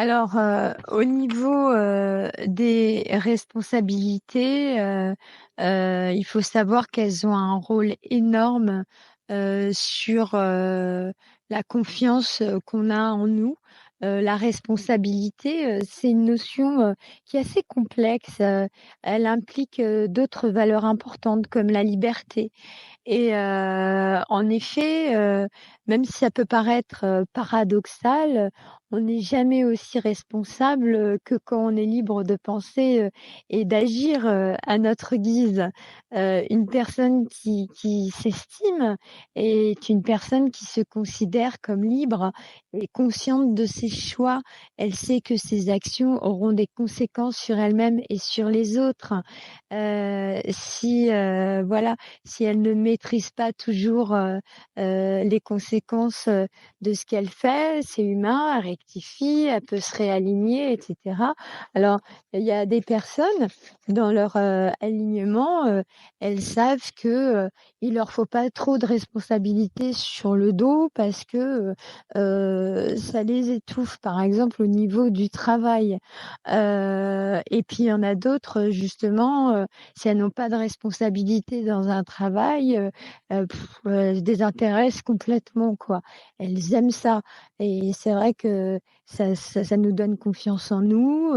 Alors, au niveau, des responsabilités, il faut savoir qu'elles ont un rôle énorme, sur, la confiance, qu'on a en nous. La responsabilité, c'est une notion, qui est assez complexe, elle implique, d'autres valeurs importantes comme la liberté. Et en effet, même si ça peut paraître, paradoxal, on n'est jamais aussi responsable, que quand on est libre de penser, et d'agir, à notre guise. Une personne qui s'estime est une personne qui se considère comme libre et consciente de ses choix. Elle sait que ses actions auront des conséquences sur elle-même et sur les autres. Si, voilà, si elle ne maîtrise pas toujours, les conséquences, de ce qu'elle fait, c'est humain, elle rectifie, elle peut se réaligner et cetera. Alors, il y a des personnes dans leur, alignement, elles savent que, il leur faut pas trop de responsabilités sur le dos parce que, ça les étouffe, par exemple au niveau du travail. Et puis il y en a d'autres, justement, si elles n'ont pas de responsabilité dans un travail, elles se désintéressent complètement, quoi. Elles aiment ça et c'est vrai que ça nous donne confiance en nous.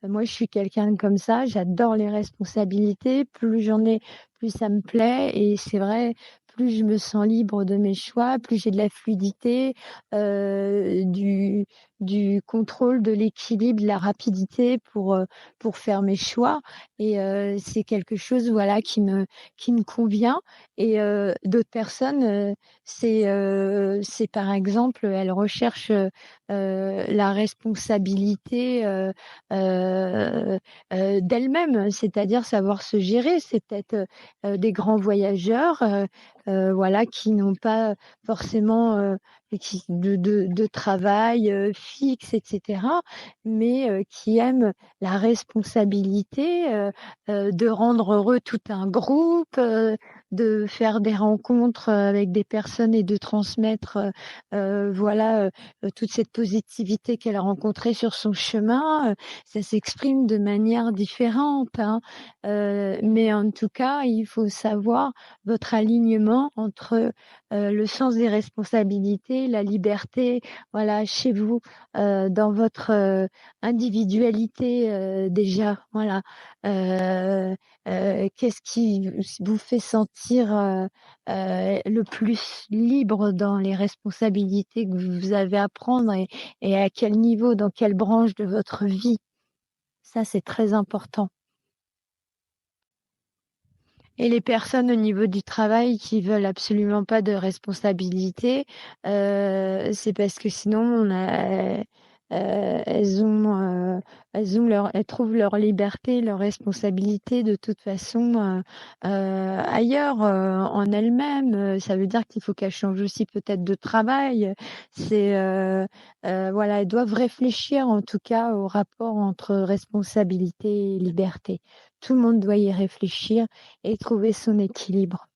Moi, je suis quelqu'un comme ça, j'adore les responsabilités. Plus j'en ai, plus ça me plaît et c'est vrai, plus je me sens libre de mes choix, plus j'ai de la fluidité, du contrôle, de l'équilibre, de la rapidité pour faire mes choix et c'est quelque chose, voilà, qui me convient et d'autres personnes, c'est par exemple, elles recherchent, la responsabilité, d'elles-mêmes, c'est-à-dire savoir se gérer. C'est peut-être, des grands voyageurs, voilà, qui n'ont pas forcément, de travail, fixe et cetera, mais qui aiment la responsabilité, de rendre heureux tout un groupe, de faire des rencontres, avec des personnes et de transmettre, voilà, toute cette positivité qu'elle a rencontrée sur son chemin, ça s'exprime de manière différente, hein. Mais en tout cas, il faut savoir votre alignement entre, le sens des responsabilités, la liberté, voilà, chez vous, dans votre, individualité, déjà, voilà. Qu'est-ce qui vous fait sentir, le plus libre dans les responsabilités que vous avez à prendre et à quel niveau, dans quelle branche de votre vie? Ça, c'est très important. Et les personnes au niveau du travail qui veulent absolument pas de responsabilité, c'est parce que sinon elles elles trouvent leur liberté, leur responsabilité de toute façon, ailleurs, en elles-mêmes. Ça veut dire qu'il faut qu'elles changent aussi peut-être de travail. C'est, voilà, elles doivent réfléchir en tout cas au rapport entre responsabilité et liberté. Tout le monde doit y réfléchir et trouver son équilibre.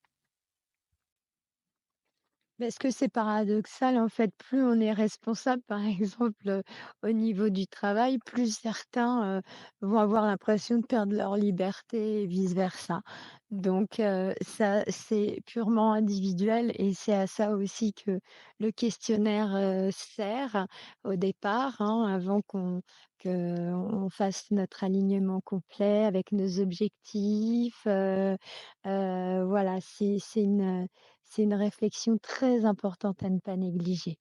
Parce que c'est paradoxal, en fait, plus on est responsable, par exemple, au niveau du travail, plus certains, vont avoir l'impression de perdre leur liberté et vice versa. Donc ça, c'est purement individuel et c'est à ça aussi que le questionnaire, sert au départ, hein, avant qu'on fasse notre alignement complet avec nos objectifs, voilà, c'est une réflexion très importante à ne pas négliger.